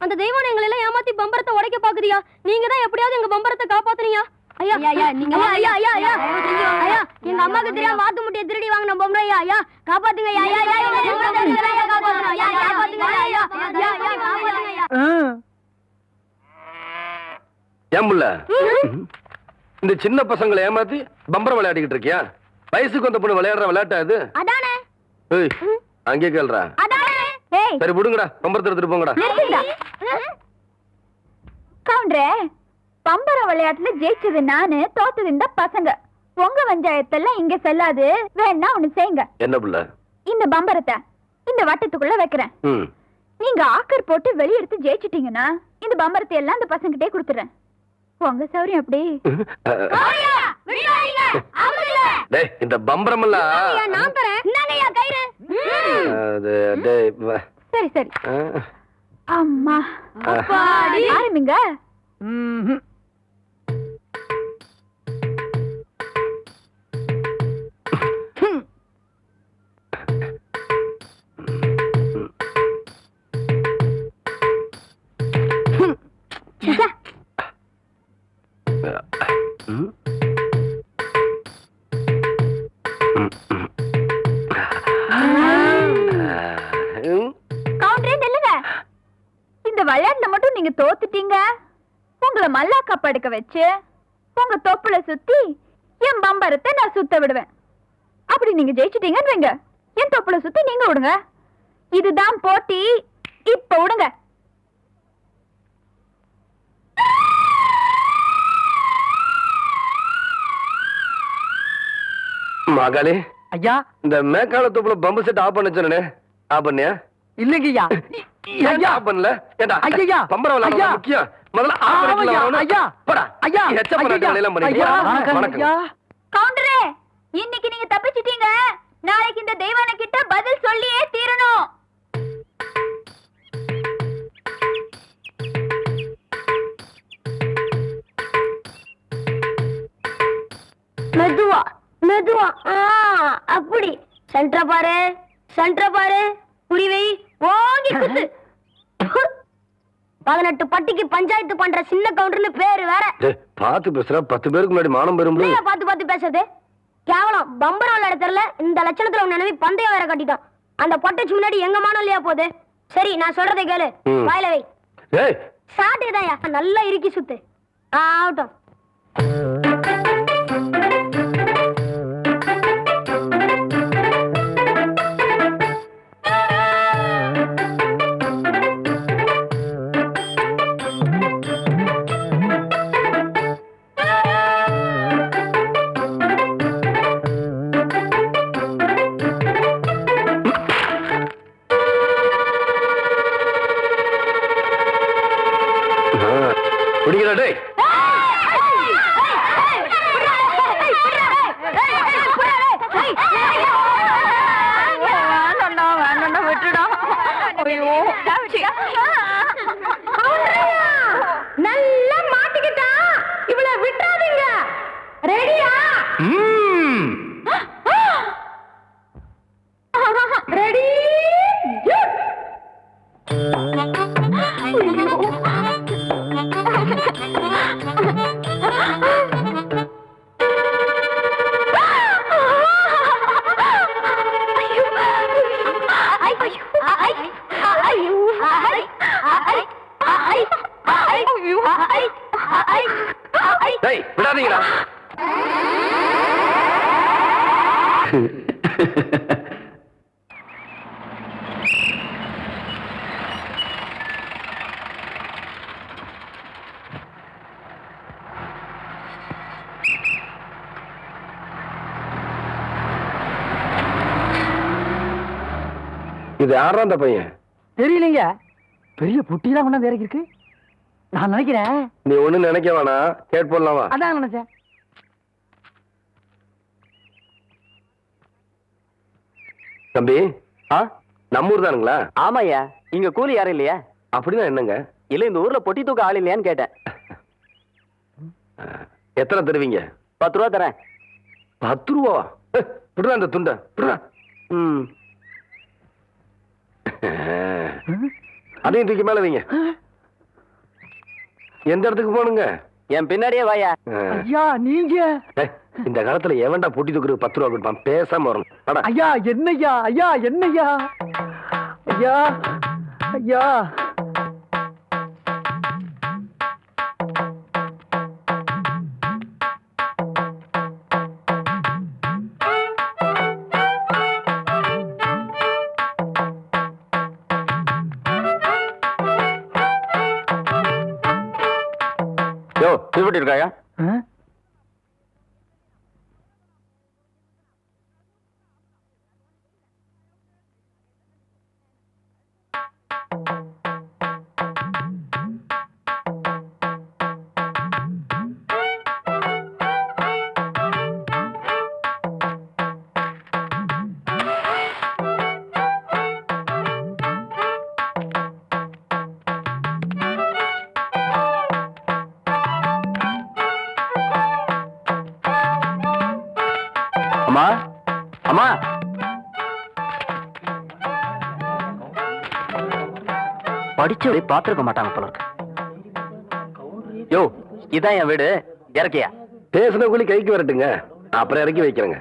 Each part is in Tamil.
அந்த தெய்வம் எங்களை எல்லாம் ஏமாத்தி பம்பரத்தை உடைக்க பாக்குறியா? நீங்க தான் எப்படியாவது எங்க பம்பரத்தை காப்பாத்துறீங்க. ஐயா ஐயா நீங்க ஐயா ஐயா ஐயா ஐயா எங்க அம்மாக்கு தெரியாம வாத்து முட்டைய திருடி வாங்கின பொம்பளை. ஐயா ஐயா காப்பாத்துங்க. ஐயா ஐயா ஐயா எங்க பம்பரத்தை காப்பாத்துங்க. ஐயா காப்பாத்துங்க. ஐயா ஐயா ஐயா காப்பாத்துங்க. ஐயா ஏம்புள்ள இந்த சின்ன பசங்களை ஏமாத்தி பம்பரம் விளையாடிக்கிட்டு இருக்கியா? வயசுக்கு வந்த பொண்ணு விளையாடுற விளையாட்டா இது? அதானே. ஏய் அங்கே கேளுடா. அதானே. ஏய் சரி விடுங்கடா, பம்பரத்தை எடுத்துட்டு போங்கடா. கவுண்டரே, பம்பர விளையாட்டுல ஜெயிச்சது நானு, தோத்தது இந்த பசங்க. உங்க பஞ்சாயத்தெல்லாம் இங்க செல்லாது. வேணா ஒண்ணு செய்யுங்க. என்ன புள்ள? இந்த பம்பரத்தை இந்த வட்டத்துக்குள்ள வைக்கிறேன். நீங்க ஆக்கர் போட்டு வெளியெடுத்து ஜெயிச்சிட்டீங்கன்னா இந்த பம்பரத்தை எல்லாம் இந்த பசங்கிட்டே கொடுத்துறேன். உங்க சௌரியம் அப்படி. டேய் இந்த பம்பரம் எல்லாம் நான் தரேன். என்னங்கய்யா கயிறு? சரி சரி. அம்மா ஆரம்பிங்க. இந்த விளையாட்டுல மட்டும் நீங்க தோத்துட்டீங்க. உங்களை மல்லாக்கா படுக்க வச்சு உங்க தொப்புல சுத்தி என் பம்பரத்தை நான் சுத்த விடுவேன். அப்படி நீங்க ஜெயிச்சிட்டீங்கன்னு வைங்க, என் தொப்புல சுத்தி நீங்க விடுங்க. இதுதான் போட்டி. இப்ப விடுங்க. மகளே ஐயா, இந்த மேக்கால தொப்புல பம்பு செட் ஆஃப் பண்ண சொன்னே, ஆஃப் பண்ணியா? இல்லைங்கய்யா. ஐயா ஆஃப் பண்ணல. ஏண்டா ஐயா பம்பரம் விளையாட முக்கியம். முதல்ல ஆஃப் பண்ணிக்கலாம். ஐயா போடா. ஐயா எச்ச பண்ண எல்லாம் பண்ணி. வணக்கம். கவுண்டரே, இன்னைக்கு நீங்க தப்பிச்சிட்டீங்க. நாளைக்கு இந்த தெய்வான கிட்ட பதில் சொல்லியே தீரணும். மெதுவா மெதுவா. அப்படி சென்டர் பாரு, சென்டர் பாரு. புரிவை ஓங்கி குத்து. 18 பட்டிக்கு பஞ்சாயத்து பண்ற சின்ன கவுண்டர்னு பேரு வேற. பாத்து பேசுற. 10 பேருக்கு முன்னாடி மானம் பெறும். பாத்து பாத்து பேசுறது கேவலம். பம்பரம் விளையாட தெரியல. இந்த லட்சணத்துல உன் நினைவு பந்தயம் வேற கட்டிட்டான். அந்த பொட்டச்சு முன்னாடி எங்க மானம் இல்லையா போகுது? சரி நான் சொல்றதை கேளு. வாயில வை. சாட்டுதாயா நல்லா இறுக்கி சுத்து. ஆகட்டும். பிடிக்கிறா டேய். நல்லா மாட்டிக்கிட்டா. இவளை விட்டுறாதீங்க. ரெடியா? ரெடி. டேய் விடாதீங்கடா. இது யாரா அந்த பையன்? தெரியலங்க. பெரிய புட்டிலாம் கொண்டாந்து இறக்கி இருக்கு. நான் நினைக்கிறேன். நீ ஒண்ணு நினைக்க வேணாம். கேட் போடலாமா? அதான் நினைச்சேன். தம்பி, நம்ம ஊர் தானுங்களா? ஆமாய்யா. இங்க கூலி யாரும் இல்லையா? அப்படின்னா என்னங்க? இல்ல இந்த ஊர்ல பொட்டி தூக்க ஆள் இல்லையான்னு கேட்டேன். எத்தனை தருவீங்க? 10 ரூபா தரேன். 10 ரூபாவா? விடுறா அந்த துண்டை விடுறா. அதையும் தூக்கி மேல வைங்க. எந்த இடத்துக்கு போகணுங்க? என் பின்னாடியே வாயா. ஐயா நீங்க இந்த காலத்துல எவன்டா பொட்டி தூக்குறது 10 ரூபா கொடுப்பான்? பேசாம வரணும். வாடா. ஐயா என்னய்யா ஐயா என்னய்யா ஐயா ஐயா யோ திருப்பட்டி இருக்காயா? அம்மா அம்மா படிச்சு பாத்துருக்க மாட்டாங்க போல இருக்கு. யோ இதான் என் வீடு, இறக்கியா? பேசுன கூலி கைக்கு வரட்டுங்க, அப்புறம் இறக்கி வைக்கிறேங்க.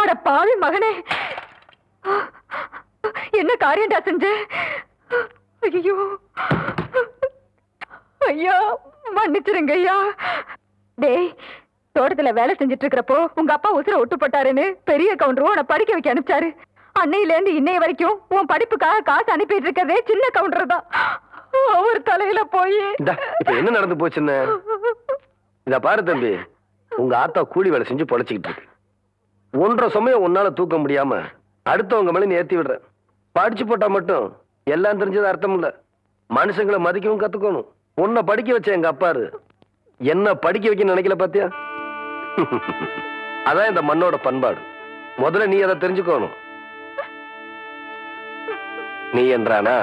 அட பாவி மகனே, என்ன காரியம்டா செஞ்ச? ஐயோ ஐயா மன்னிச்சிருங்க ஐயா. டேய், தோட்டத்துல வேலை செஞ்சுட்டு இருக்கிறப்போ உங்க அப்பா உசுர விட்டு போட்டாருன்னு பெரிய கவுண்டரும் உன்னை படிக்க வைக்க அனுப்பிச்சாரு. அன்னையில இருந்து இன்னைய வரைக்கும் உன் படிப்புக்காக காசு அனுப்பிட்டு இருக்கிறதே சின்ன கவுண்டர் தான். அவர் தலையில போய் இப்ப என்ன நடந்து போச்சுன்னு இத பாரு தம்பி. உங்க ஆத்தா கூலி வேலை செஞ்சு பொழைச்சிக்கிட்டு இருக்கு. 1.5 சமயம் உன்னால தூக்க முடியாம அடுத்தவங்க மேல நீ ஏத்தி விடுற. படிச்சு போட்டா மட்டும் எல்லாம் தெரிஞ்சது அர்த்தம் இல்ல. மனுஷங்களை மதிக்கவும் கத்துக்கணும். உன்னை படிக்க வச்ச எங்க அப்பாரு என்ன படிக்க வைக்க நினைக்கல பாத்தியா? அதான் இந்த மண்ணோட பண்பாடு. முதல்ல நீ அதை தெரிஞ்சுக்கணும். நீ என்றானா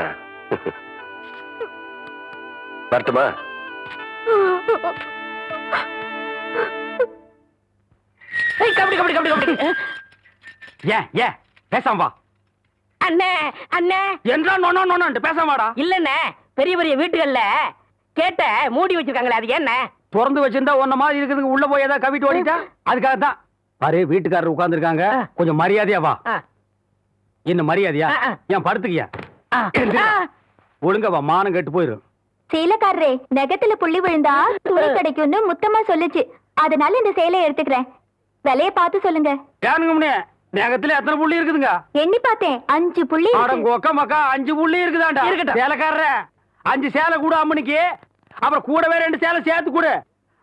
வரட்டுமா? கபடி கபடி கபடி கபடி. ஏன் பேசாம வா. அண்ணே அண்ணே என்றா நோனோ நோனோன்ட்டு பேசாம வாடா. இல்லண்ணே, பெரிய பெரிய வீட்டுகள்ல கேட்ட மூடி வச்சிருக்காங்களே, அது என்ன? திறந்து வச்சிருந்தா ஒன்ன மாதிரி இருக்குதுங்க, உள்ள போய் ஏதாவது கவிட்டு ஓடிட்டா அதுக்காக தான். பாரு வீட்டுக்காரர் உட்கார்ந்து இருக்காங்க, கொஞ்சம் மரியாதையா வா. என்ன மரியாதையா? ஏன் படுத்துக்கியா? ஒழுங்கா வா, மானம் கெட்டு போயிரும். சேலைக்காரரே, நெகத்துல புள்ளி விழுந்தா துணி கிடைக்கும்னு முத்தமா சொல்லுச்சு. அதனால இந்த சேலையை எடுத்துக்கிறேன். விலைய பார்த்து சொல்லுங்க. ஏனுங்க முன்னே நகத்துல எத்தனை புள்ளி இருக்குதுங்க? எண்ணி பார்த்தேன், 5 புள்ளி இருக்கு. அடங்கோக்க மக்கா 5 புள்ளி இருக்குதாண்டா. இருக்கட்டும். சேலைக்காரர 5 சேலை கூட அம்மனிக்கு, அப்புறம் கூடவே 2 சேலை சேர்த்து கூட.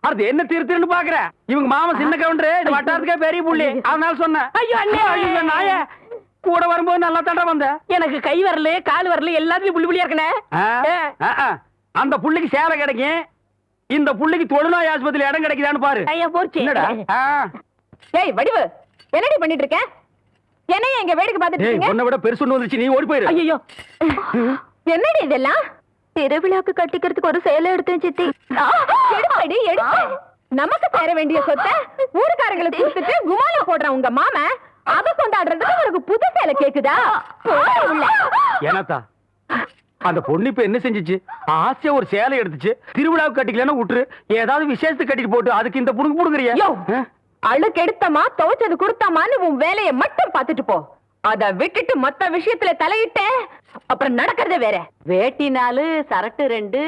அது என்ன திருத்தின்னு பாக்குற? இவங்க மாமா சின்ன கவுண்டரு, இந்த வட்டாரத்துக்கே பெரிய புள்ளி. அதனால சொன்னேன். ஐயோ அண்ணே, ஐயோ நாயே, கூட வரும்போது நல்லா தண்டை வந்த. எனக்கு கை வரல கால் வரல எல்லாத்துலயும் புள்ளி புள்ளியா இருக்கனே. அந்த புள்ளிக்கு சேலை கிடைக்கும், இந்த புள்ளிக்கு தொழுநோய் ஆஸ்பத்திரியில இடம் கிடைக்குதான்னு பாரு. ஐயா போச்சு. என்னடா? ஏய் வடிவு, என்னடி பண்ணிட்டு இருக்க? என்னைய எங்க வேடிக்கை பார்த்துட்டு ஏய், இருக்கீங்க? உன்னை விட பெருசு ஒண்ணு வந்துச்சு, நீ ஓடி போயிரு. ஐயோ என்னடி இதெல்லாம்? திருவிழாக்கு கட்டிக்கிறதுக்கு ஒரு சேலை எடுத்தேன் சித்தி. எடுப்படி எடுத்து. நமக்கு தர வேண்டிய சொத்தை ஊருக்காரங்களுக்கு கொடுத்துட்டு குமால போடுறான் உங்க மாமா. அத கொண்டாடுறதுக்கு உனக்கு புது சேலை கேக்குதா? ஏனாத்தா அந்த பொண்ணு இப்ப என்ன செஞ்சுச்சு? ஆசையா ஒரு சேலை எடுத்துச்சு, திருவிழாவுக்கு கட்டிக்கலன்னா விட்டுரு, ஏதாவது விசேஷத்துக்கு கட்டிட்டு போட்டு அதுக்கு இந்த புடுங்க புடுங்குறியா? அழுக்கு எடுத்தமா துவைச்சது கொடுத்தாமான்னு உன் வேலையை மட்டும் பார்த்துட்டு போ. அத விட்டுட்டு மத்த விஷயத்துல தலையிட்ட அப்புறம் நடக்கிறதே வேற. வேட்டி 4 சரட்டு 2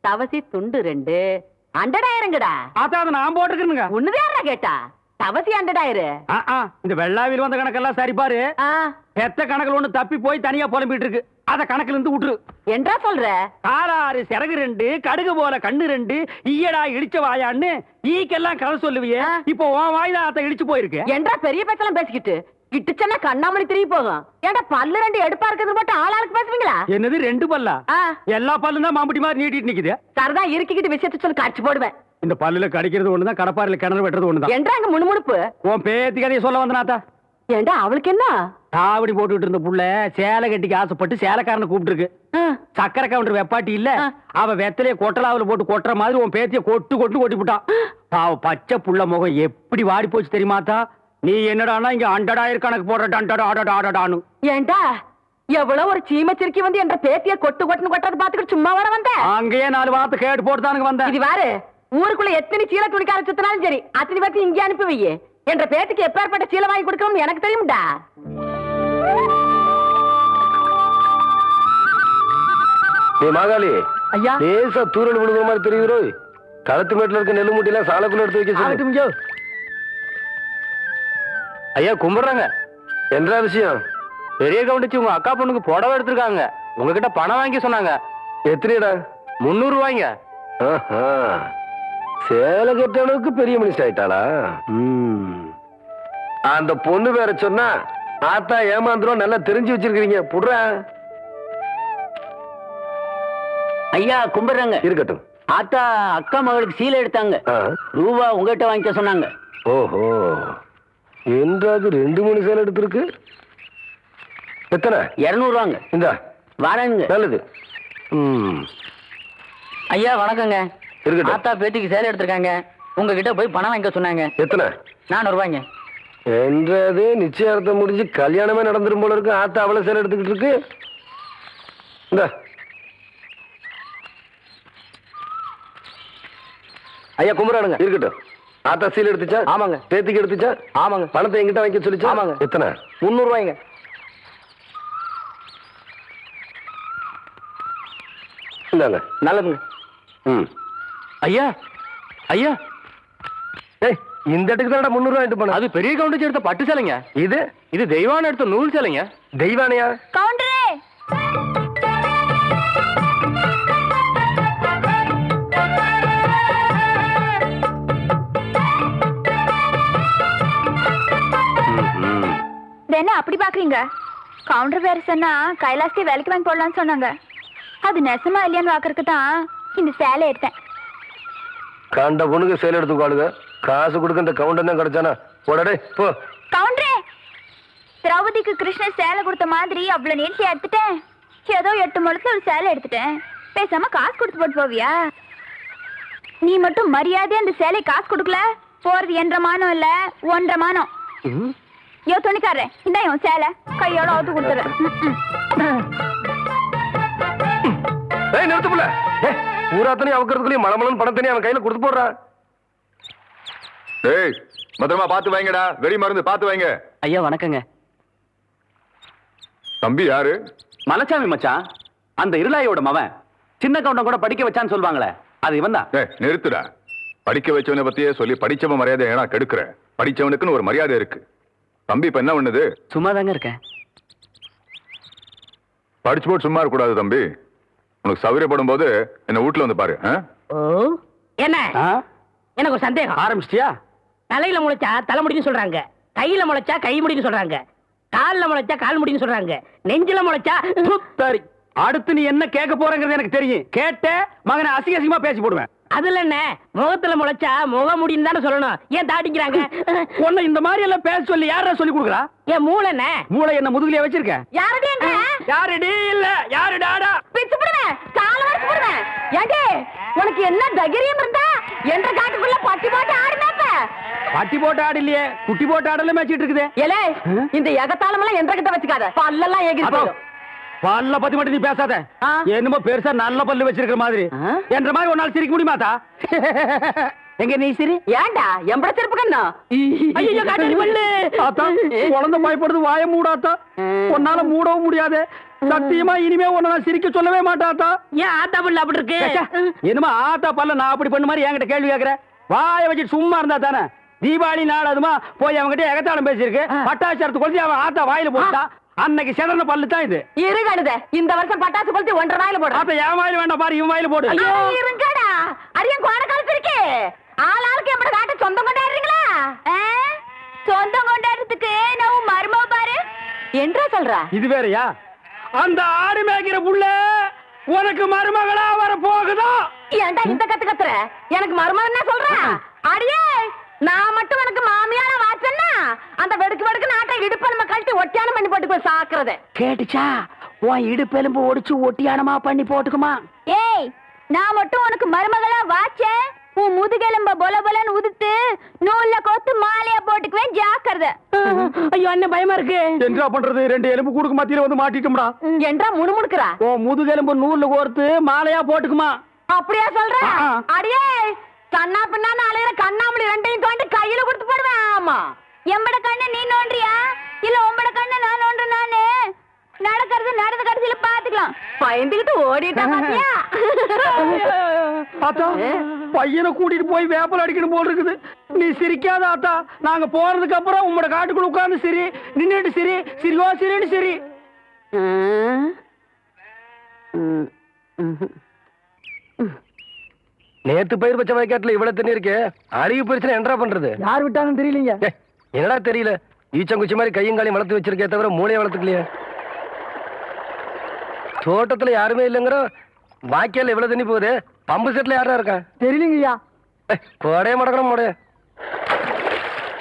தவசி துண்டு 2 அண்டடாயிரங்கடா. அதான் அதை நான் போட்டுக்கிறேனுங்க. ஒண்ணுதான் கேட்டா தவசி அண்டடாயிரு. இந்த வெள்ளாவில் வந்த கணக்கெல்லாம் சரி பாரு. பெத்த கணக்குல ஒண்ணு தப்பி போய் தனியா புலம்பிட்டு இருக்கு, அத கணக்குல இருந்து விட்டுரு. என்றா சொல்ற? காலாறு சிறகு 2 கடுகு போல கண்ணு 2 ஈயடா இடிச்ச வாயான்னு ஈக்கெல்லாம் கதை சொல்லுவியே. இப்போ உன் வாயில அத இடிச்சு போயிருக்கு. என்றா பெரிய பேச்செல்லாம் பேசிக்கிட்டு கிட்டுச்சன்னா கண்ணாமணி திரும்பி போகும். ஏன்டா பல்லு 2 எடுப்பா இருக்கிறது மட்டும் ஆளாளுக்கு பேசுவீங்களா? என்னது 2 பல்லா? எல்லா பல்லும் தான் மாம்பட்டி மாதிரி நீட்டிட்டு நிக்குது. சரதா இருக்கிட்டு விஷயத்த சொல்லி காட்சி போடுவேன். இந்த பல்லுல கடிக்கிறது ஒண்ணுதான், கடப்பாரில கிணறு வெட்டுறது ஒண்ணுதான். என்றாங்க முணுமுணுப்பு. உன் பேத்தி கதையை சொல்ல வந்தனாத்தா. ஏண்டா அவளுக்கு என்ன? தாவடி போட்டுட்டு இருந்த புள்ள சேலை கட்டிக்கு ஆசைப்பட்டு சேலைக்காரனை கூப்பிட்டு இருக்கு. சக்கரை கவுண்டர் வெப்பாட்டி இல்ல, அவ வெத்தலைய கொட்டலாவில போட்டு கொட்டுற மாதிரி உன் பேத்திய கொட்டு கொட்டு கொட்டி விட்டான். பாவ பச்சை புள்ள முகம் எப்படி வாடி போச்சு தெரியுமாத்தா? நீ என்னடானா இங்க 100,000 கணக்கு போடுற டண்டடாடாடாடானு. ஏண்டா எவ்வளவு ஒரு சீமச்சிருக்கி வந்து என்ற பேத்திய கொட்டுன்னு கொட்டது பாத்துக்கிட்டு சும்மா வர வந்த அங்கேயே 4 வார்த்தை கேட்டு போட்டுதானுங்க வந்தேன். இது வாரு ஊருக்குள்ள எத்தனை சீல துணிக்கார சுத்தினாலும் சரி அத்தனை பேர்த்து இங்கே அனுப்பி வையே. என்ற பேத்திக்கு எப்பேற்பட்ட சீலை வாங்கி கொடுக்கணும்னு எனக்கு தெரியும்டா. ஏ மாகாளி, ஐயா லேசா தூரல் விழுகிற மாதிரி தெரியுது. களத்து மேட்டுல இருக்க நெல்லு மூட்டையில சாலைக்குள்ள எடுத்து வைக்க சொல்லு. ஐயா கும்பிடுறாங்க. என்ன விஷயம்? பெரிய கவுண்டிச்சு உங்க அக்கா பொண்ணுக்கு புடவை எடுத்திருக்காங்க. உங்ககிட்ட பணம் வாங்கி சொன்னாங்க. எத்தனைடா? 300 ரூபாய்ங்க. சேலை கட்ட அளவுக்கு பெரிய மனுஷன் ஆயிட்டாளா? அந்த பொண்ணு வேற சொன்னா ஆத்தா ஏமாந்துரும். நல்லா தெரிஞ்சு வச்சிருக்கீங்க. புடுற ஐயா கும்பிடுறாங்க. இருக்கட்டும். ஆத்தா அக்கா மகளுக்கு சீலை எடுத்தாங்க. ரூபா உங்ககிட்ட வாங்கிக்க சொன்னாங்க. ஓஹோ, என்றாது 2 3 சேலை எடுத்திருக்கு. எத்தனை? 200 ரூபாங்க. இந்த வாரங்க. நல்லது. ஐயா வணக்கங்க. இருக்கட்டும். ஆத்தா பேத்திக்கு சேலை எடுத்திருக்காங்க. உங்ககிட்ட போய் பணம் வாங்கிக்க சொன்னாங்க. எத்தனை? 400 ரூபாய்ங்க. என்றது நிச்சயார்த்தம் முடிஞ்சு கல்யாணமே நடந்துரும் போல இருக்கு. ஆத்தா அவ்வளவு சேலை எடுத்துக்கிட்டு இருக்கு. இந்த ஐயா கும்பிடானுங்க. இருக்கட்டும். ஆத்தா சீல் எடுத்துச்சா? ஆமாங்க. பேத்திக்கு எடுத்துச்சா? ஆமாங்க. பணத்தை எங்கிட்ட வாங்கி சொல்லிச்சா? ஆமாங்க. எத்தனை? 300 ரூபாய்ங்க. இந்தாங்க. நல்லதுங்க. ஐயா ஐயா ஏய், இந்த இடத்துக்கு தான் 300 ரூபாய் எடுத்து போன. அது பெரிய கவுண்டிச்சு எடுத்த பட்டு சேலைங்க. இது இது தெய்வான எடுத்த நூல் சேலைங்க. தெய்வானையா? கவுண்டரே, என்ன அப்படி பாக்குறீங்க? கவுண்டர் வேற சொன்னா கைலாசத்தை வேலைக்கு வாங்கி போடலாம்னு சொன்னாங்க. அது நெசமா இல்லையான்னு பாக்குறதுக்கு தான் இந்த சேலை எடுத்தேன். கண்ட பொண்ணுக்கு சேலை எடுத்துக்காளுங்க. காசு கொடுக்க இந்த கவுண்டர் தான் கிடைச்சானா? போடடே போ. கவுண்டரே, திரௌபதிக்கு கிருஷ்ணர் சேலை கொடுத்த மாதிரி அவ்வளவு நீட்சி எடுத்துட்டேன். ஏதோ 8 முழத்துல ஒரு சேலை எடுத்துட்டேன். பேசாம காசு கொடுத்து போட்டு போவியா? நீ மட்டும் மரியாதையா அந்த சேலை காசு கொடுக்கல, போறது 1.5 மானம் இல்ல 1.5 மானம். யோ துணிக்காரே, இந்த இவன் சேலை கையோட அவுத்து கொடுத்துறேன். ஏய் நிறுத்துப்புல. பூராத்தனையும் அவக்கிறதுக்குள்ளேயும் மலமலன்னு பணம் தனி அவன் கையில கொடுத்து போடுறான். ஏய் பத்திரமா பாத்து வைங்கடா. வெடி மருந்து பாத்து வைங்க. ஐயா வணக்கங்க. தம்பி யாரு? மலைச்சாமி மச்சான். அந்த இருளாயோட மவன். சின்ன கவுண்டம் கூட படிக்க வச்சான்னு சொல்லுவாங்களே, அது இவன் தான். ஏய் நிறுத்துடா. படிக்க வச்சவனை பத்தியே சொல்லி படிச்சவன் மரியாதை ஏன்னா கெடுக்கிற. படிச்சவனுக்குன்னு ஒரு மரியாதை இருக்கு. தம்பி இப்ப என்ன பண்ணுது? சும்மா தாங்க இருக்கேன். படிச்சு போட்டு சும்மா இருக்க கூடாது தம்பி. உனக்கு சௌகரியப்படும் போது என்ன வீட்டுல வந்து பாரு. என்ன எனக்கு ஒரு சந்தேகம். ஆரம்பிச்சிட்டியா? தலையில முளைச்சா தலைமுடின்னு சொல்றாங்க, கையில முளைச்சா கை முடின்னு சொல்றாங்க, கால்ல முளைச்சா கால் முடின்னு சொல்றாங்க, நெஞ்சில முளைச்சா சரி, அடுத்து நீ என்ன கேட்க போறங்கிறது எனக்கு தெரியும். கேட்ட மகனை அசிங்க அசிங்கமா பேசி போடுவேன். அதுல என்ன முகத்துல முளைச்சா முக முடின்னு தானே சொல்லணும். ஏன் தாட்டிக்கிறாங்க? உன்னை இந்த மாதிரி எல்லாம் பேச சொல்லி யாரா சொல்லி கொடுக்குறா? என் மூளை என்ன? மூளை என்ன முதுகுலயே வச்சிருக்க? யாரடி எங்க? யாருடி இல்ல யாருடாடா? பிச்சு போடுவேன், கால வரைச்சு போடுவேன். ஏண்டி உனக்கு என்ன தைரியம் இருந்தா என்ற காட்டுக்குள்ள பட்டி போட்டு ஆடுனாப்ப? பட்டி போட்டு ஆடு இல்லையே, குட்டி போட்டு ஆடல மேய்ச்சிட்டு இருக்குது. ஏலே இந்த எகத்தாளம் எல்லாம் என்ற கிட்ட வச்சுக்காத, பல்லெல்லாம் ஏகிட்டு போயிடும். பல்ல பத்தி மட்டும் நீ பேசாத. என்னமோ பெருசா நல்ல பல்லு வச்சிருக்கிற மாதிரி. என்ற மாதிரி ஒரு நாள் சிரிக்க முடியுமாத்தா? எங்க நீ சிரி? ஏண்டா எம்பட செருப்பு கண்ணா? ஐயோ காட்டு பல்லு. ஆத்தா குழந்தை பயப்படுது, வாய மூடாத்தா. உன்னால மூடவும் முடியாது. சத்தியமா இனிமே உன்னை நான் சிரிக்க சொல்லவே மாட்டாத்தா. ஏன் ஆத்தா பல்லு அப்படி இருக்கு? என்னமா ஆத்தா பல்ல நான் அப்படி பண்ண மாதிரி என்கிட்ட கேள்வி கேக்குற? வாய வச்சுட்டு சும்மா இருந்தா தானே. தீபாவளி நாள் அதுமா போய் அவங்ககிட்ட எகத்தாளம் பேசியிருக்கு. பட்டாசு கொளுத்தி அவன் ஆத்தா வாயில போட்டா. அன்னைக்கு செதற பல்லு தான் இது. இருங்கடுத இந்த வருஷம் பட்டாசு கொளுத்தி 1.5 வாயில போடு. ஆத்தா என் வாயில வேண்டாம் பாரு, இவன் வாயில போடு. ஐயோ இருங்கடா, அரியன் கோண காலத்து இருக்கு. ஆளாளுக்கு எம்பட காட்ட சொந்தம் கொண்டாடுறீங்களா? சொந்தம் கொண்டாடுறதுக்கு நான் மருமவ பாரு என்றா சொல்றா? இது வேறயா? அந்த ஆடு மேய்க்கிற புள்ள உனக்கு மருமகளா வர போகுதா? ஏன்டா இந்த கத்து கத்துற? எனக்கு மருமகன் என்ன சொல்ற? அடியே நான் மட்டும் உனக்கு மாமியாரா வாச்சன்னா அந்த வெடுக்கு வெடுக்கு நாட்டை இடுப்பெலும்ப கழட்டி ஒட்டியானம் பண்ணி போட்டு போய் சாக்குறத கேட்டுச்சா? உன் இடுப்பெலும்பு ஒடிச்சு ஒட்டியானமா பண்ணி போட்டுக்குமா? ஏய், நான் மட்டும் உனக்கு மருமகளா வாச்சேன், உன் முதுகெலும்ப பொல பொலன்னு உதுத்து நூல்ல கோத்து மாலையா போட்டுக்குவேன். ஜாக்கிரதை. ஐயோ அண்ணன் பயமா இருக்கு. என்ன பண்றது? 2 எலும்பு கூடுக்கு மத்தியில வந்து மாட்டிட்டோம்டா. என்றா முணுமுணுக்குறா? ஓ முதுகெலும்பு நூல்ல கோர்த்து மாலையா போட்டுக்குமா? அப்படியா சொல்ற? ஆ. அடியே கண்ணா பின்னான்னு அலையிற கண்ணாமணி 2ஐயும் தோண்டி கையில கொடுத்து போடுவேன். ஆமா. எம்பட கண்ணு நீ நோண்டியா இல்ல உம்பட கண்ணு நான் நோண்டு? நானு நடக்கிறது நடந்த கடைசியில பாத்துக்கலாம். பயந்துகிட்டு ஓடிட்டா பாத்தியா? ஆத்தா பையனை கூட்டிட்டு போய் வேப்பல் அடிக்கணும் போல் இருக்குது. நீ சிரிக்காத ஆத்தா. நாங்க போறதுக்கு அப்புறம் உங்களோட காட்டுக்குள்ள உட்கார்ந்து சரி, நின்னுட்டு சரி, சிரிவா சரின்னு சரி. நேத்து பயிர் வச்ச வயக்காட்டுல இவ்வளவு தண்ணி இருக்கு. அழுகி போயிருச்சுன்னா என்னடா பண்றது? யார் விட்டாங்கன்னு தெரியலீங்க. ஏய், என்னடா தெரியல? ஈச்சங்குச்சி மாதிரி கையும் காலையும் வளர்த்து வச்சிருக்கே தவிர மூளையை வளர்த்துக்கலையே. தோட்டத்துல யாருமே இல்லைங்கிற வாய்க்கால இவ்வளவு தண்ணி போகுது. பம்பு செட்ல யாரா இருக்கா? தெரியலீங்கய்யா. போடே மடக்கணும் போட.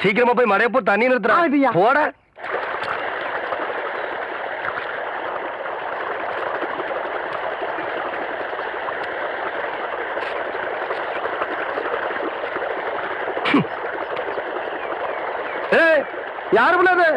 சீக்கிரமா போய் மழைய போ தண்ணி ஆகுதுய்யா. நிறுத்துறா. போட. ஏய் யாரு பண்ணாது?